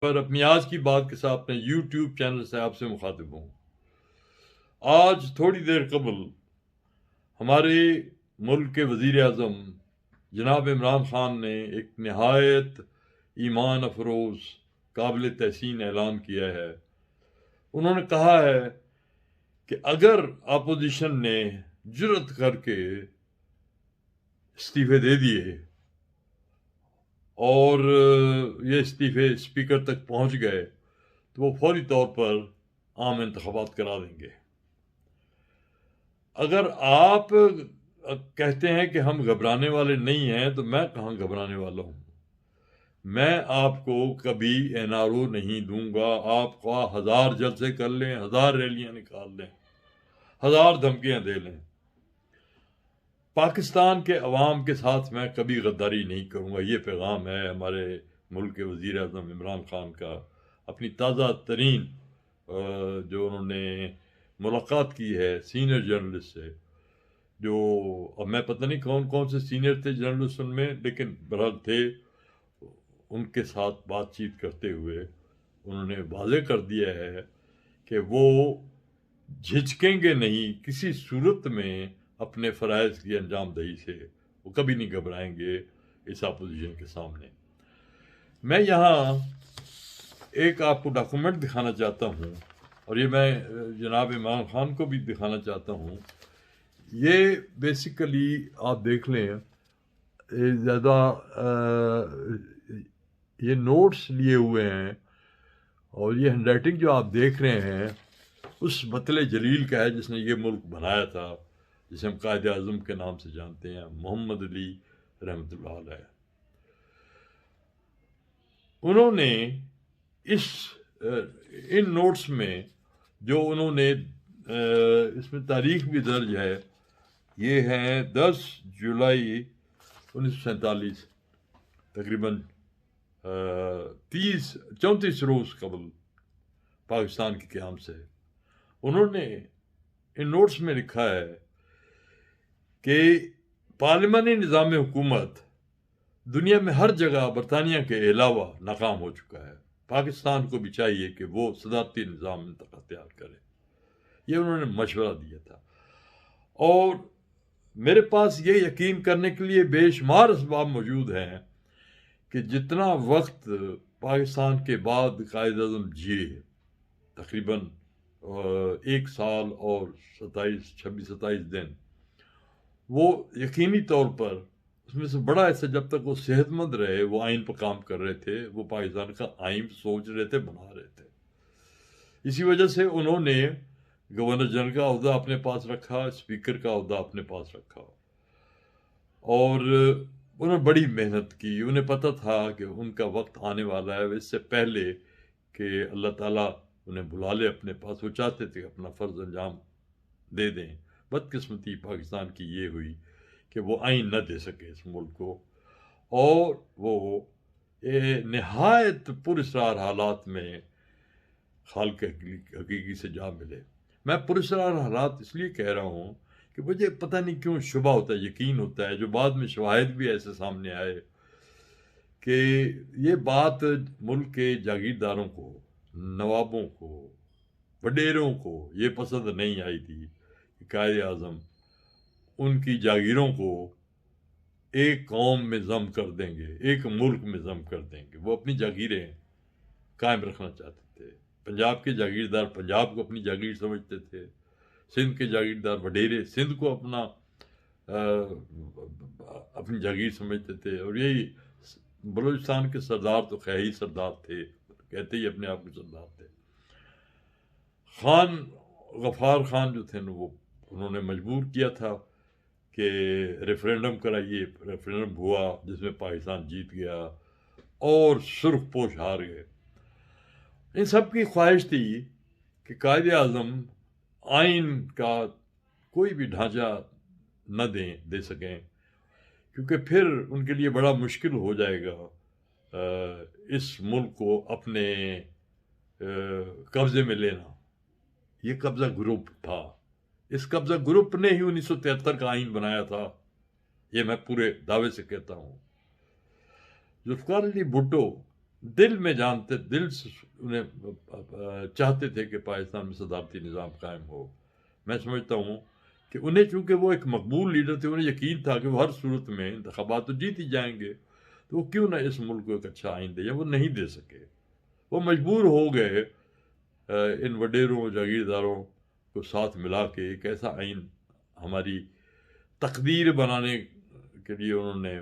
پر اپنی آج کی بات کے ساتھ اپنے یوٹیوب چینل سے آپ سے مخاطب ہوں۔ آج تھوڑی دیر قبل ہمارے ملک کے وزیر اعظم جناب عمران خان نے ایک نہایت ایمان افروز قابل تحسین اعلان کیا ہے۔ انہوں نے کہا ہے کہ اگر اپوزیشن نے جرأت کر کے استعفے دے دیے اور یہ استعفے اسپیکر تک پہنچ گئے تو وہ فوری طور پر عام انتخابات کرا دیں گے۔ اگر آپ کہتے ہیں کہ ہم گھبرانے والے نہیں ہیں تو میں کہاں گھبرانے والا ہوں۔ میں آپ کو کبھی این آر او نہیں دوں گا۔ آپ کو 1000 جلسے کر لیں، 1000 ریلیاں نکال لیں، 1000 دھمکیاں دے لیں، پاکستان کے عوام کے ساتھ میں کبھی غداری نہیں کروں گا۔ یہ پیغام ہے ہمارے ملک کے وزیر اعظم عمران خان کا اپنی تازہ ترین جو انہوں نے ملاقات کی ہے سینئر جرنلسٹ سے، جو اب میں پتہ نہیں کون کون سے سینئر تھے جرنلسٹ ان میں، لیکن بہرحال تھے، ان کے ساتھ بات چیت کرتے ہوئے انہوں نے واضح کر دیا ہے کہ وہ جھجکیں گے نہیں کسی صورت میں اپنے فرائض کی انجام دہی سے، وہ کبھی نہیں گھبرائیں گے اس اپوزیشن کے سامنے۔ میں یہاں ایک آپ کو ڈاکومنٹ دکھانا چاہتا ہوں، اور یہ میں جناب عمران خان کو بھی دکھانا چاہتا ہوں۔ یہ بیسیکلی آپ دیکھ لیں، زیادہ یہ نوٹس لیے ہوئے ہیں، اور یہ ہینڈ رائٹنگ جو آپ دیکھ رہے ہیں اس مطلع جلیل کا ہے جس نے یہ ملک بنایا تھا، جسے ہم قائد اعظم کے نام سے جانتے ہیں، محمد علی رحمۃ اللہ علیہ۔ انہوں نے ان نوٹس میں جو انہوں نے اس میں تاریخ بھی درج ہے، یہ ہیں 10 جولائی 1947، تقریباً 34 روز قبل پاکستان کے قیام سے۔ انہوں نے ان نوٹس میں لکھا ہے کہ پارلیمانی نظام حکومت دنیا میں ہر جگہ برطانیہ کے علاوہ ناکام ہو چکا ہے، پاکستان کو بھی چاہیے کہ وہ صدارتی نظام اختیار کرے۔ یہ انہوں نے مشورہ دیا تھا، اور میرے پاس یہ یقین کرنے کے لیے بے شمار اسباب موجود ہیں کہ جتنا وقت پاکستان کے بعد قائد اعظم جیے، تقریباً 1 سال اور 26-27 دن، وہ یقینی طور پر اس میں سے بڑا حصہ جب تک وہ صحت مند رہے، وہ آئین پر کام کر رہے تھے، وہ پاکستان کا آئین سوچ رہے تھے، بنا رہے تھے۔ اسی وجہ سے انہوں نے گورنر جنرل کا عہدہ اپنے پاس رکھا، اسپیکر کا عہدہ اپنے پاس رکھا، اور انہوں نے بڑی محنت کی۔ انہیں پتہ تھا کہ ان کا وقت آنے والا ہے، اس سے پہلے کہ اللہ تعالیٰ انہیں بلا لے اپنے پاس، وہ چاہتے تھے کہ اپنا فرض انجام دے دیں۔ بدقسمتی پاکستان کی یہ ہوئی کہ وہ آئین نہ دے سکے اس ملک کو، اور وہ نہایت پراسرار حالات میں خالق حقیقی سے جا ملے۔ میں پراسرار حالات اس لیے کہہ رہا ہوں کہ مجھے پتہ نہیں کیوں شبہ ہوتا ہے، یقین ہوتا ہے، جو بعد میں شواہد بھی ایسے سامنے آئے کہ یہ بات ملک کے جاگیرداروں کو، نوابوں کو، وڈیروں کو یہ پسند نہیں آئی تھی کہ قائد اعظم ان کی جاگیروں کو ایک قوم میں ضم کر دیں گے، ایک ملک میں ضم کر دیں گے۔ وہ اپنی جاگیریں قائم رکھنا چاہتے تھے۔ پنجاب کے جاگیردار پنجاب کو اپنی جاگیر سمجھتے تھے، سندھ کے جاگیردار وڈیرے سندھ کو اپنی جاگیر سمجھتے تھے، اور یہی بلوچستان کے سردار تو خیہی سردار تھے، کہتے ہی اپنے آپ کو سردار تھے۔ خان غفار خان جو تھے وہ انہوں نے مجبور کیا تھا کہ ریفرینڈم کرائیے، ریفرینڈم ہوا جس میں پاکستان جیت گیا اور سرخ پوش ہار گئے۔ ان سب کی خواہش تھی کہ قائد اعظم آئین کا کوئی بھی ڈھانچہ نہ دے سکیں، کیونکہ پھر ان کے لیے بڑا مشکل ہو جائے گا اس ملک کو اپنے قبضے میں لینا۔ یہ قبضہ گروپ تھا، اس قبضہ گروپ نے ہی 1973 کا آئین بنایا تھا، یہ میں پورے دعوے سے کہتا ہوں۔ ذوالفقار علی بھٹو دل میں جانتے، دل سے انہیں چاہتے تھے کہ پاکستان میں صدارتی نظام قائم ہو. میں سمجھتا ہوں کہ انہیں چونکہ وہ ایک مقبول لیڈر تھے، انہیں یقین تھا کہ وہ ہر صورت میں انتخابات تو جیت ہی جائیں گے، تو وہ کیوں نہ اس ملک کو ایک اچھا آئین دے. وہ نہیں دے سکے، وہ مجبور ہو گئے ان وڈیروں جاگیرداروں کو ساتھ ملا کے ایک ایسا آئین ہماری تقدیر بنانے کے لیے انہوں نے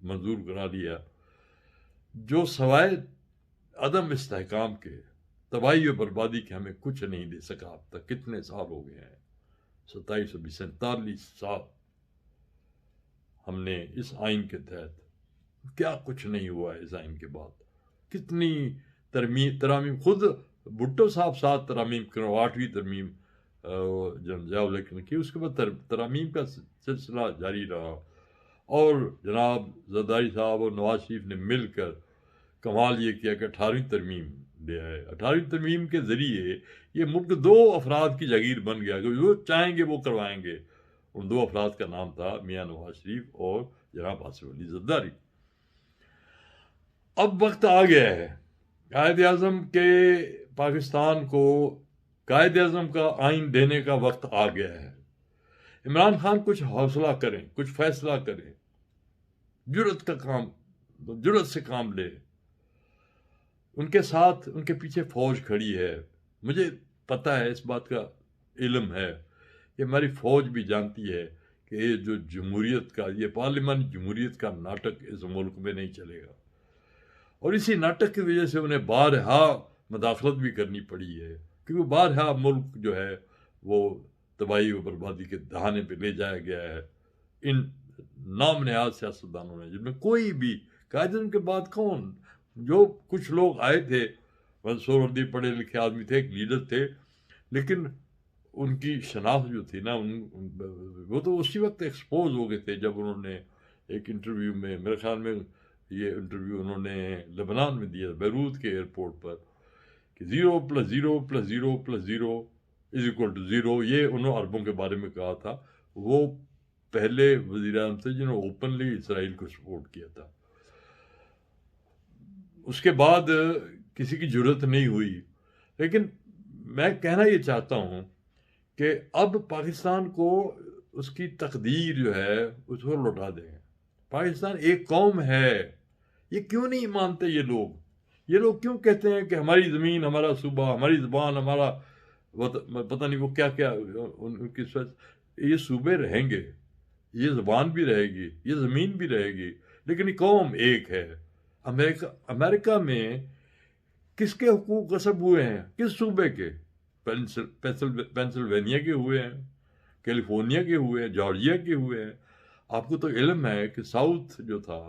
منظور کرا لیا، جو سوائے عدم استحکام کے، تباہی و بربادی کے ہمیں کچھ نہیں دے سکا. اب تک کتنے سال ہو گئے ہیں، 47 سال ہم نے اس آئین کے تحت، کیا کچھ نہیں ہوا ہے اس آئین کے بعد. کتنی ترامیم، خود بھٹو صاحب 7 ترامیم کرو، 8ویں ترمیم جناب لیکن کی، اس کے بعد ترامیم کا سلسلہ جاری رہا، اور جناب زرداری صاحب اور نواز شریف نے مل کر کمال یہ کیا کہ 18ویں ترمیم لے آئے. 18ویں ترمیم کے ذریعے یہ ملک 2 افراد کی جاگیر بن گیا کہ جو چاہیں گے وہ کروائیں گے. ان 2 افراد کا نام تھا میاں نواز شریف اور جناب آصف علی زرداری. اب وقت آ گیا ہے قائد اعظم کے، پاکستان کو قائد اعظم کا آئین دینے کا وقت آ گیا ہے. عمران خان کچھ حوصلہ کریں، کچھ فیصلہ کریں، جرأت سے کام لے. ان کے ساتھ، ان کے پیچھے فوج کھڑی ہے. مجھے پتہ ہے، اس بات کا علم ہے کہ ہماری فوج بھی جانتی ہے کہ یہ جو جمہوریت کا، یہ پارلیمانی جمہوریت کا ناٹک اس ملک میں نہیں چلے گا، اور اسی ناٹک کی وجہ سے انہیں بارہا مداخلت بھی کرنی پڑی ہے، کیونکہ بارہا ملک جو ہے وہ تباہی و بربادی کے دہانے پہ لے جایا گیا ہے ان نام نہاد سیاستدانوں نے، جن میں کوئی بھی قائد اعظم کے بعد کون، جو کچھ لوگ آئے تھے، منصور وردی پڑھے لکھے آدمی تھے، ایک لیڈر تھے، لیکن ان کی شناخت جو تھی نا، وہ تو اسی وقت ایکسپوز ہو گئے تھے جب انہوں نے ایک انٹرویو میں، میرے خیال میں یہ انٹرویو انہوں نے لبنان میں دیا، بیروت کے ایئرپورٹ پر، کہ 0 + 0 + 0 + 0 = 0. یہ انہوں عربوں کے بارے میں کہا تھا. وہ پہلے وزیر اعظم تھے جنہوں نے اوپنلی اسرائیل کو سپورٹ کیا تھا. اس کے بعد کسی کی جرت نہیں ہوئی. لیکن میں کہنا یہ چاہتا ہوں کہ اب پاکستان کو اس کی تقدیر جو ہے اس کو لوٹا دیں. پاکستان ایک قوم ہے. یہ کیوں نہیں مانتے یہ لوگ کیوں کہتے ہیں کہ ہماری زمین، ہمارا صوبہ، ہماری زبان، ہمارا پتہ نہیں وہ کیا کیا ان کی یہ صوبے رہیں گے، یہ زبان بھی رہے گی، یہ زمین بھی رہے گی، لیکن یہ قوم ایک ہے. امریکہ میں کس کے حقوق غصب ہوئے ہیں؟ کس صوبے کے؟ پینسلوینیا کے ہوئے ہیں، کیلیفورنیا کے ہوئے ہیں، جارجیا کے ہوئے ہیں. آپ کو تو علم ہے کہ ساؤتھ جو تھا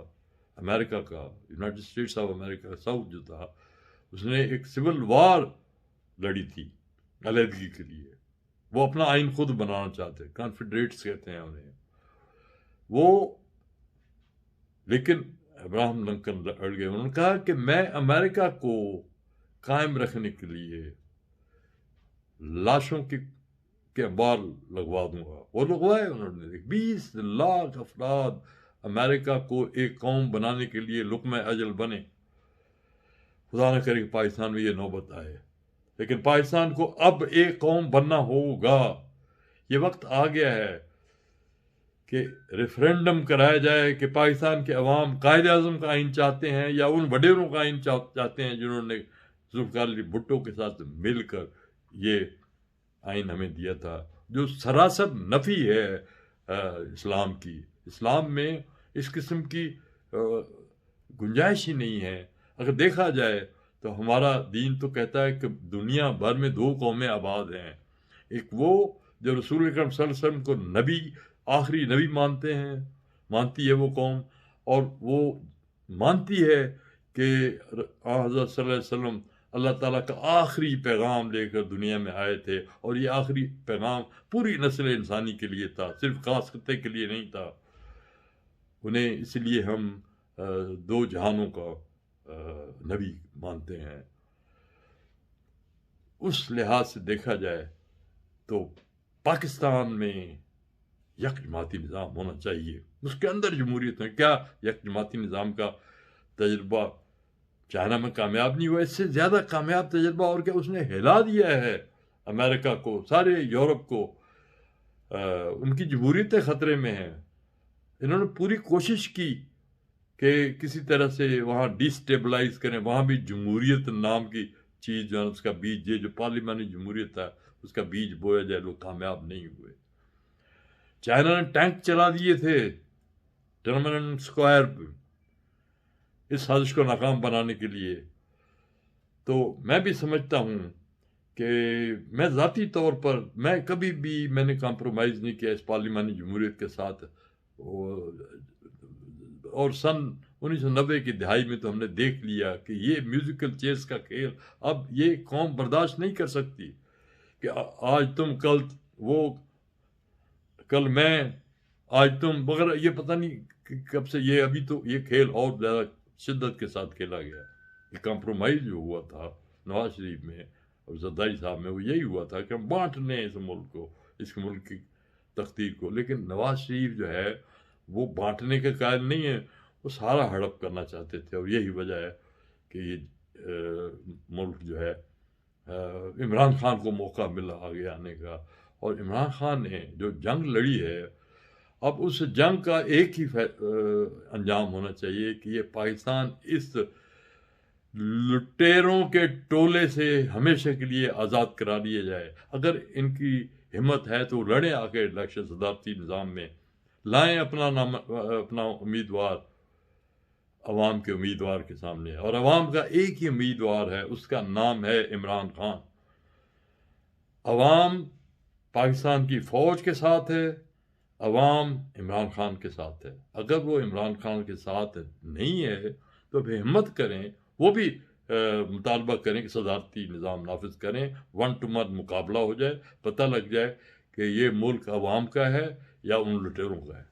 امریکہ کا، یونائٹڈ اسٹیٹس آف امریکہ کا ساؤتھ جو تھا، اس نے ایک سول وار لڑی تھی علیحدگی کے لیے. وہ اپنا آئین خود بنانا چاہتے، کانفیڈریٹس کہتے ہیں انہیں. وہ لیکن ابراہم لنکن اڑ گئے. انہوں نے کہا کہ میں امریکہ کو قائم رکھنے کے لیے لاشوں کے انبار لگوا دوں گا. وہ لگوائے انہوں نے. 20 لاکھ افراد امریکہ کو ایک قوم بنانے کے لیے لقمہ اجل بنے. خدا نہ کرے کہ پاکستان میں یہ نوبت آئے، لیکن پاکستان کو اب ایک قوم بننا ہوگا. یہ وقت آ گیا ہے کہ ریفرینڈم کرایا جائے کہ پاکستان کے عوام قائد اعظم کا آئین چاہتے ہیں یا ان وڈیروں کا آئین چاہتے ہیں جنہوں نے ذوالفقار علی بھٹو کے ساتھ مل کر یہ آئین ہمیں دیا تھا، جو سراسر نفی ہے اسلام کی. اسلام میں اس قسم کی گنجائش ہی نہیں ہے. اگر دیکھا جائے تو ہمارا دین تو کہتا ہے کہ دنیا بھر میں 2 قومیں آباد ہیں. ایک وہ جو رسول اکرم صلی اللہ علیہ وسلم کو نبی، آخری نبی مانتی ہے وہ قوم، اور وہ مانتی ہے کہ حضرت صلی اللہ علیہ وسلم اللہ تعالیٰ کا آخری پیغام لے کر دنیا میں آئے تھے، اور یہ آخری پیغام پوری نسل انسانی کے لیے تھا، صرف خاص خطے کے لیے نہیں تھا. انہیں اس لیے ہم 2 جہانوں کا نبی مانتے ہیں. اس لحاظ سے دیکھا جائے تو پاکستان میں یک جماعتی نظام ہونا چاہیے. اس کے اندر جمہوریت ہے. کیا یک جماعتی نظام کا تجربہ چائنا میں کامیاب نہیں ہوا، اس سے زیادہ کامیاب تجربہ اور کیا، اس نے ہلا دیا ہے امریکہ کو، سارے یورپ کو. ان کی جمہوریتیں خطرے میں ہیں. انہوں نے پوری کوشش کی کہ کسی طرح سے وہاں ڈی اسٹیبلائز کریں، وہاں بھی جمہوریت نام کی چیز جو ہے اس کا بیج، یہ جو پارلیمانی جمہوریت ہے اس کا بیج بویا جائے، لوگ کامیاب نہیں ہوئے. چائنا نے ٹینک چلا دیے تھے ٹرمنن اسکوائر پہ اس سازش کو ناکام بنانے کے لیے. تو میں بھی سمجھتا ہوں کہ میں ذاتی طور پر میں کبھی بھی میں نے کمپرومائز نہیں کیا اس پارلیمانی جمہوریت کے ساتھ. اور سن 1990 کی دہائی میں تو ہم نے دیکھ لیا کہ یہ میوزیکل چیئرز کا کھیل اب یہ قوم برداشت نہیں کر سکتی کہ آج تم کل وہ، کل میں، آج تم، مگر یہ پتہ نہیں کب سے یہ، ابھی تو یہ کھیل اور زیادہ شدت کے ساتھ کھیلا گیا. یہ کمپرومائز جو ہوا تھا نواز شریف میں اور زرداری صاحب میں، وہ یہی ہوا تھا کہ ہم بانٹ لیں اس ملک کو، اس ملک کی تقدیر کو. لیکن نواز شریف جو ہے وہ بانٹنے کے قائل نہیں ہے، وہ سارا ہڑپ کرنا چاہتے تھے. اور یہی وجہ ہے کہ یہ ملک جو ہے عمران خان کو موقع ملا آگے آنے کا. اور عمران خان نے جو جنگ لڑی ہے، اب اس جنگ کا ایک ہی انجام ہونا چاہیے کہ یہ پاکستان اس لٹیروں کے ٹولے سے ہمیشہ کے لیے آزاد کرا لیا جائے. اگر ان کی ہمت ہے تو لڑیں آ کے الیکشن صدارتی نظام میں، لائیں اپنا امیدوار عوام کے امیدوار کے سامنے. اور عوام کا ایک ہی امیدوار ہے، اس کا نام ہے عمران خان. عوام پاکستان کی فوج کے ساتھ ہے، عوام عمران خان کے ساتھ ہے. اگر وہ عمران خان کے ساتھ نہیں ہے تو پھر ہمت کریں، وہ بھی مطالبہ کریں کہ صدارتی نظام نافذ کریں، 1 to 1 مقابلہ ہو جائے، پتہ لگ جائے کہ یہ ملک عوام کا ہے یا ان لٹیروں کا ہے.